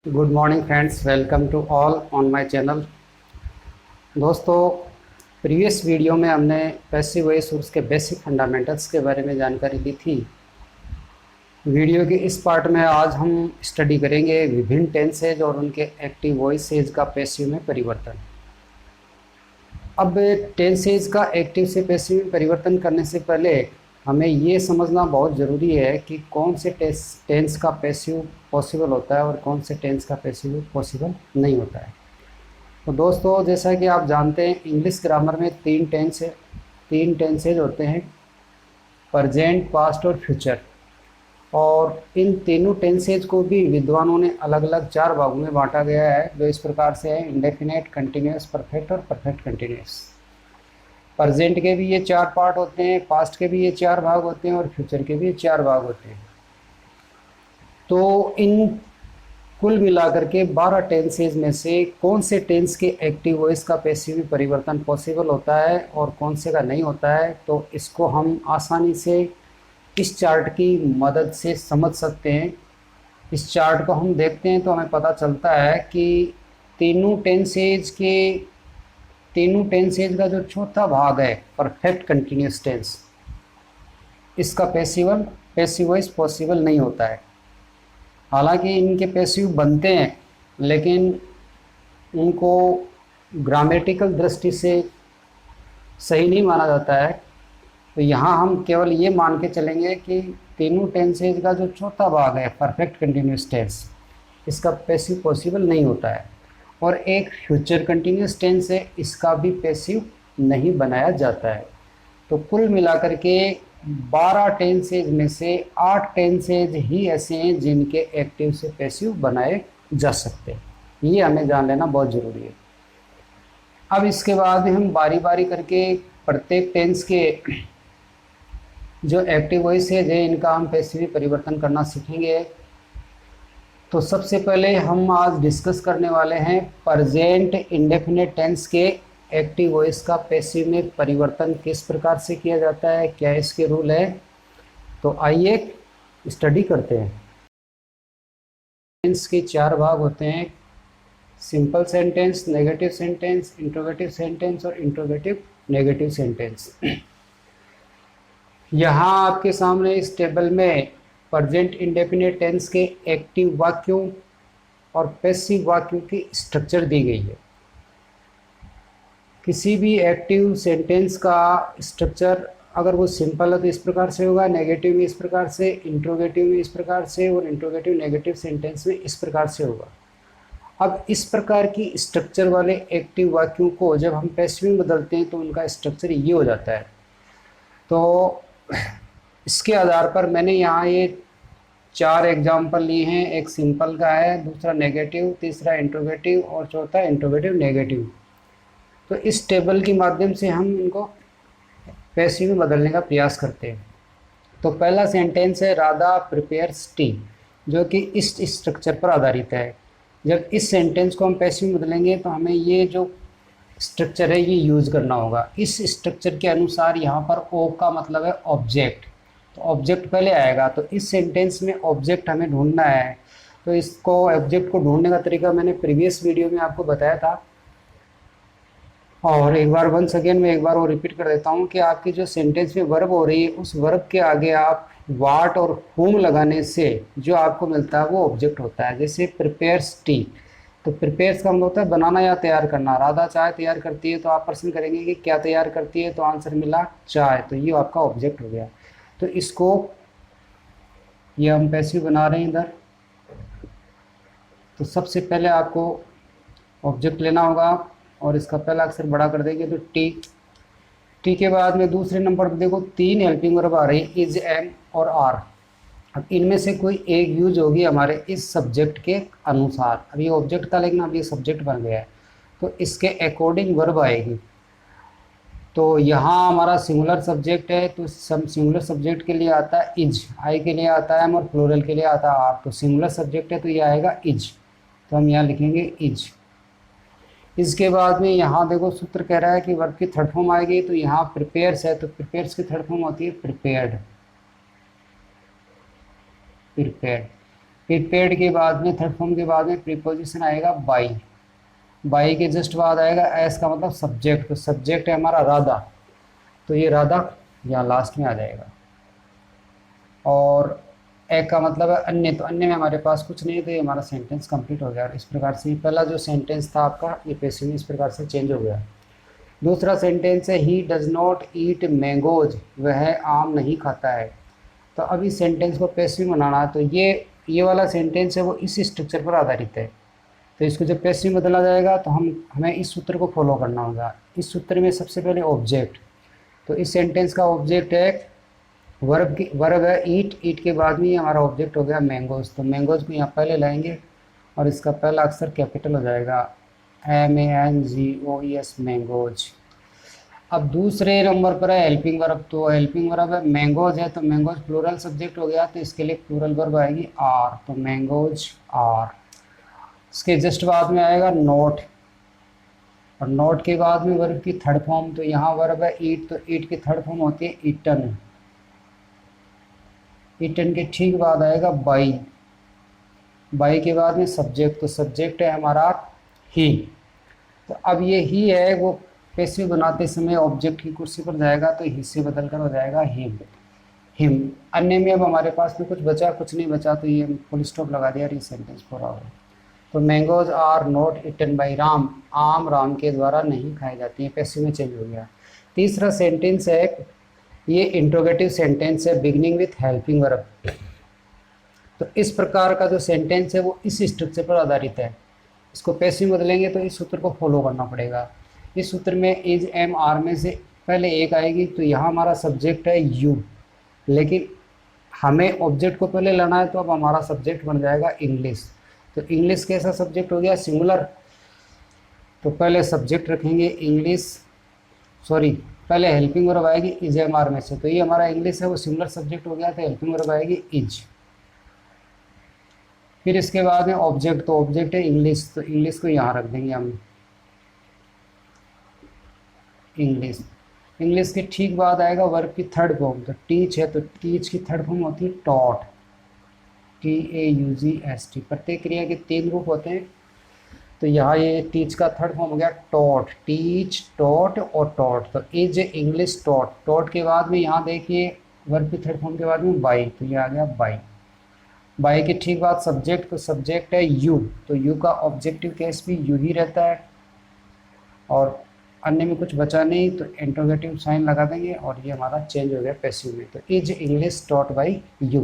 Good morning friends, welcome to all on my channel. दोस्तों, previous video में हमने passive voice और उसके बेसिक फंडामेंटल्स के बारे में जानकारी दी थी। वीडियो के इस पार्ट में आज हम स्टडी करेंगे विभिन्न टेंसेज और उनके एक्टिव वॉइसेज का पैसिव में परिवर्तन। अब टेंसेज का एक्टिव से पैसिव में परिवर्तन करने से पहले हमें ये समझना बहुत ज़रूरी है कि कौन से टेंस का पैसिव पॉसिबल होता है और कौन से टेंस का पैसिव पॉसिबल नहीं होता है। तो दोस्तों, जैसा कि आप जानते हैं, इंग्लिश ग्रामर में तीन टेंसेज होते हैं, प्रेजेंट, पास्ट और फ्यूचर। और इन तीनों टेंसेज को भी विद्वानों ने अलग अलग 4 भागों में बांटा गया है, जो इस प्रकार से है: इंडेफिनेट, कंटिन्यूस, परफेक्ट और परफेक्ट कंटिन्यूस। प्रेजेंट के भी ये 4 पार्ट होते हैं, पास्ट के भी ये 4 भाग होते हैं और फ्यूचर के भी ये 4 भाग होते हैं। तो इन कुल मिलाकर के 12 टेंसेज में से कौन से टेंस के एक्टिव वॉइस का पैसिव में परिवर्तन पॉसिबल होता है और कौन से का नहीं होता है, तो इसको हम आसानी से इस चार्ट की मदद से समझ सकते हैं। इस चार्ट को हम देखते हैं तो हमें पता चलता है कि तीनों टेंसेज का जो चौथा भाग है, परफेक्ट कंटिन्यूस टेंस, इसका पैसिव वॉइस पॉसिबल नहीं होता है। हालांकि इनके पैसिव बनते हैं, लेकिन उनको ग्रामेटिकल दृष्टि से सही नहीं माना जाता है। तो यहाँ हम केवल ये मान के चलेंगे कि तीनों टेंसेज का जो चौथा भाग है, परफेक्ट कंटिन्यूस टेंस, इसका पैसिव पॉसिबल नहीं होता है। और एक फ्यूचर कंटिन्यूस टेंस है, इसका भी पैसिव नहीं बनाया जाता है। तो कुल मिलाकर के 12 टेंसेज में से 8 टेंसेज ही ऐसे हैं जिनके एक्टिव से पैसिव बनाए जा सकते हैं। ये हमें जान लेना बहुत ज़रूरी है। अब इसके बाद हम बारी बारी करके प्रत्येक टेंस के जो एक्टिव वॉइस है इनका हम पैसिव परिवर्तन करना सीखेंगे। तो सबसे पहले हम आज डिस्कस करने वाले हैं प्रेजेंट इंडेफिनिट टेंस के एक्टिव वॉइस का पैसिव में परिवर्तन किस प्रकार से किया जाता है, क्या इसके रूल है। तो आइए स्टडी करते हैं। टेंस के 4 भाग होते हैं: simple sentence, negative sentence, interrogative sentence और इंट्रोगेटिव नेगेटिव सेंटेंस। यहाँ आपके सामने इस टेबल में प्रेजेंट इंडेफिनिट टेंस के एक्टिव वाक्यों और पैसिव वाक्यों की स्ट्रक्चर दी गई है। किसी भी एक्टिव सेंटेंस का स्ट्रक्चर अगर वो सिंपल है तो इस प्रकार से होगा, नेगेटिव में इस प्रकार से, इंट्रोगेटिव में इस प्रकार से और इंट्रोगेटिव नेगेटिव सेंटेंस में इस प्रकार से होगा। अब इस प्रकार की स्ट्रक्चर वाले एक्टिव वाक्यों को जब हम पैसिव में बदलते हैं तो उनका स्ट्रक्चर ये हो जाता है। तो इसके आधार पर मैंने यहाँ ये 4 एग्जाम्पल लिए हैं। एक सिंपल का है, दूसरा नेगेटिव, तीसरा इंट्रोगेटिव और चौथा इंट्रोगेटिव नेगेटिव। तो इस टेबल के माध्यम से हम इनको पैसिव में बदलने का प्रयास करते हैं। तो पहला सेंटेंस है राधा प्रिपेयर्स टी, जो कि इस स्ट्रक्चर पर आधारित है। जब इस सेंटेंस को हम पैसिव में बदलेंगे तो हमें ये जो स्ट्रक्चर है ये यूज़ करना होगा। इस स्ट्रक्चर के अनुसार यहाँ पर ओ का मतलब है ऑब्जेक्ट, तो ऑब्जेक्ट पहले आएगा। तो इस सेंटेंस में ऑब्जेक्ट हमें ढूंढना है। तो इसको ऑब्जेक्ट को ढूंढने का तरीका मैंने प्रीवियस वीडियो में आपको बताया था, और एक बार वंस अगेन मैं एक बार वो रिपीट कर देता हूँ कि आपकी जो सेंटेंस में वर्ब हो रही है उस वर्ब के आगे आप वाट और हुम लगाने से जो आपको मिलता है वो ऑब्जेक्ट होता है। जैसे प्रिपेयर्स टी, तो प्रिपेयर्स का मतलब होता है बनाना या तैयार करना। राधा चाय तैयार करती है, तो आप प्रश्न करेंगे कि क्या तैयार करती है, तो आंसर मिला चाय, तो ये आपका ऑब्जेक्ट हो गया। तो इसको ये हम पैसिव बना रहे हैं इधर। तो सबसे पहले आपको ऑब्जेक्ट लेना होगा और इसका पहला अक्षर बड़ा कर देंगे तो टी। टी के बाद में दूसरे नंबर पर देखो 3 हेल्पिंग वर्ब आ रही है, इज, एम और आर। अब इनमें से कोई एक यूज होगी हमारे इस सब्जेक्ट के अनुसार। अब ये ऑब्जेक्ट था लेकिन अब ये सब्जेक्ट बन गया है, तो इसके अकॉर्डिंग वर्ब आएगी। तो यहाँ हमारा सिंगुलर सब्जेक्ट है, तो सिंगुलर सब्जेक्ट के लिए आता है इज, आई के लिए आता है एम और प्लूरल के लिए आता है आर। तो सिंगुलर सब्जेक्ट है तो ये आएगा इज, तो हम यहाँ लिखेंगे इज। इसके बाद में यहाँ देखो सूत्र कह रहा है कि वर्ब की थर्ड फॉर्म आएगी, तो यहाँ प्रिपेयर्स है तो प्रिपेयर्स की थर्ड फॉर्म होती है प्रिपेयर्ड। प्रिपेयर्ड। प्रिपेयर्ड के बाद में, थर्ड फॉर्म के बाद में प्रीपोजिशन आएगा बाई। बाई के जस्ट बाद आएगा एस का मतलब सब्जेक्ट। तो सब्जेक्ट है हमारा राधा, तो ये राधा यहाँ लास्ट में आ जाएगा। और ए का मतलब है अन्य, तो अन्य में हमारे पास कुछ नहीं है, तो ये हमारा सेंटेंस कंप्लीट हो गया। इस प्रकार से पहला जो सेंटेंस था आपका, ये पैसिव में इस प्रकार से चेंज हो गया। दूसरा सेंटेंस है he does not eat mangoes, वह आम नहीं खाता है। तो अब इस सेंटेंस को पैसिव बनाना है, तो ये वाला सेंटेंस है वो इस स्ट्रक्चर पर आधारित है। तो इसको जब पैसिव में बदला जाएगा तो हमें इस सूत्र को फॉलो करना होगा। इस सूत्र में सबसे पहले ऑब्जेक्ट, तो इस सेंटेंस का ऑब्जेक्ट है वर्ब है ईट। ईट के बाद में हमारा ऑब्जेक्ट हो गया मैंगोज। तो मैंगोज को यहाँ पहले लाएंगे और इसका पहला अक्षर कैपिटल हो जाएगा MANGOES, मैंगोज। अब दूसरे नंबर पर है हेल्पिंग वर्ब। तो हेल्पिंग वर्ब है मैंगोज है, तो मैंगोज प्लूरल सब्जेक्ट हो गया, तो इसके लिए प्लूरल वर्ब आएगी आर, तो मैंगोज आर। इसके जस्ट बाद में आएगा नोट, और नोट के बाद में वर्ब की थर्ड फॉर्म। तो यहाँ वर्ब है ईट, तो ईट की थर्ड फॉर्म होती है ईटन। ईटन के ठीक बाद आएगा बाई। बाई के बाद में सब्जेक्ट, तो सब्जेक्ट है हमारा ही। तो अब ये ही है वो पैसिव बनाते समय ऑब्जेक्ट की कुर्सी पर जाएगा, तो ही से बदल कर हो जाएगा हिम। हिम। अन्य में अब हमारे पास में कुछ बचा, कुछ नहीं बचा, तो ये फुल स्टॉप लगा दिया और ये सेंटेंस पूरा हो गया। तो mangoes are not eaten by Ram, आम राम के द्वारा नहीं खाई जाती है, पैसिव में चेंज हो गया। तीसरा सेंटेंस है, ये इंट्रोगेटिव सेंटेंस है बिगिनिंग विथ हेल्पिंग वर्ब। तो इस प्रकार का जो सेंटेंस है वो इस स्ट्रक्चर पर आधारित है। इसको पैसिव बदलेंगे तो इस सूत्र को फॉलो करना पड़ेगा। इस सूत्र में इज एम आर में से पहले एक आएगी, तो यहाँ हमारा सब्जेक्ट है यू, लेकिन हमें ऑब्जेक्ट को पहले लाना है, तो अब हमारा सब्जेक्ट बन जाएगा इंग्लिश। तो इंग्लिश कैसा सब्जेक्ट हो गया, सिंगुलर। तो पहले सब्जेक्ट रखेंगे इंग्लिश, सॉरी पहले हेल्पिंग वर्ब आएगी इज एम आर में से, तो ये हमारा इंग्लिश है वो सिंगुलर सब्जेक्ट हो गया, तो हेल्पिंग वर्ब आएगी इज। फिर इसके बाद में ऑब्जेक्ट, तो ऑब्जेक्ट है इंग्लिश, तो इंग्लिश को यहाँ रख देंगे हम, इंग्लिश। इंग्लिश के ठीक बाद आएगा वर्ब की थर्ड फॉर्म, तो टीच है, तो टीच की थर्ड फॉर्म होती है टॉट, TAUGST। प्रत्येक क्रिया के 3 रूप होते हैं, तो यहाँ ये टीच का थर्ड फॉर्म हो गया टॉट, टीच टॉट और टॉट। तो इज इंग्लिश टॉट। टॉट के बाद में यहाँ देखिए वर्ब की थर्ड फॉर्म के बाद में बाई, तो ये आ गया बाई। बाई के ठीक बाद सब्जेक्ट, तो सब्जेक्ट है यू, तो यू का ऑब्जेक्टिव केस भी यू ही रहता है, और अन्य में कुछ बचा नहीं, तो इंट्रोगेटिव साइन लगा देंगे और ये हमारा चेंज हो गया पैसिव में। तो is English taught by you,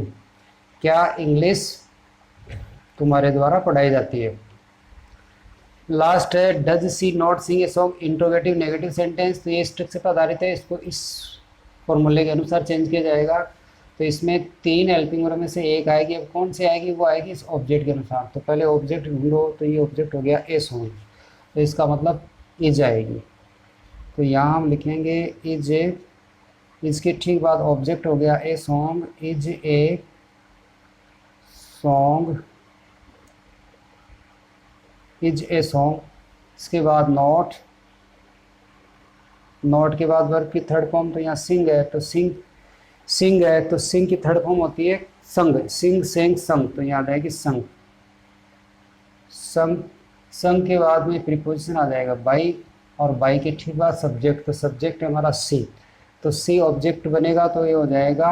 क्या इंग्लिश तुम्हारे द्वारा पढ़ाई जाती है। लास्ट है does she not sing a song, interrogative negative sentence. तो ये स्ट्रक्चर पर आधारित है, इसको इस फॉर्मूले के अनुसार चेंज किया जाएगा। तो इसमें 3 हेल्पिंग वर्ब में से एक आएगी, अब कौन सी आएगी, वो आएगी इस ऑब्जेक्ट के अनुसार। तो पहले ऑब्जेक्ट ढूंढो, तो ये ऑब्जेक्ट हो गया ए सॉन्ग, तो इसका मतलब इज आएगी। तो यहाँ हम लिखेंगे इज ए, इसके ठीक बाद ऑब्जेक्ट हो गया a song, is a song, is a song. इसके बाद नॉट, नॉट के बाद वर्ब की थर्ड फॉर्म, तो यहाँ सिंग है, तो सिंग है, तो सिंग की थर्ड फॉर्म होती है संग, सिंग सेंग संग, तो यहाँ आएगी संग, संग। संग के बाद में प्रीपोजिशन आ जाएगा बाई, और बाई के ठीक बाद सब्जेक्ट, तो सब्जेक्ट है हमारा सी, तो सी ऑब्जेक्ट बनेगा, तो ये हो जाएगा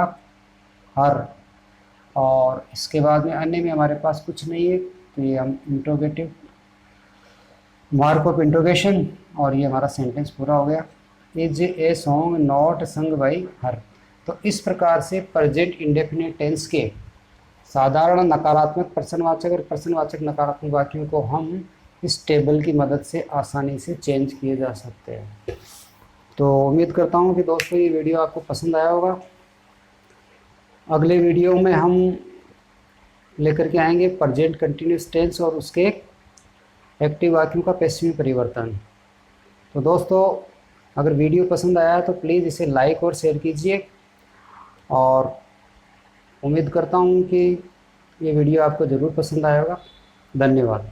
हर। और इसके बाद में अन्य में हमारे पास कुछ नहीं है, तो ये हम इंट्रोगेटिव मार्क ऑफ इंट्रोगेशन, और ये हमारा सेंटेंस पूरा हो गया। इज ए सॉन्ग नॉट संग बाई हर। तो इस प्रकार से प्रेजेंट इंडेफिनिट टेंस के साधारण नकारात्मक प्रश्नवाचक और प्रश्नवाचक नकारात्मक वाक्यों को हम इस टेबल की मदद से आसानी से चेंज किए जा सकते हैं। तो उम्मीद करता हूँ कि दोस्तों ये वीडियो आपको पसंद आया होगा। अगले वीडियो में हम लेकर के आएंगे प्रेजेंट कंटिन्यूस टेंस और उसके एक्टिव वाक्यों का पैसिव में परिवर्तन। तो दोस्तों अगर वीडियो पसंद आया है तो प्लीज़ इसे लाइक और शेयर कीजिए, और उम्मीद करता हूँ कि ये वीडियो आपको ज़रूर पसंद आया होगा। धन्यवाद।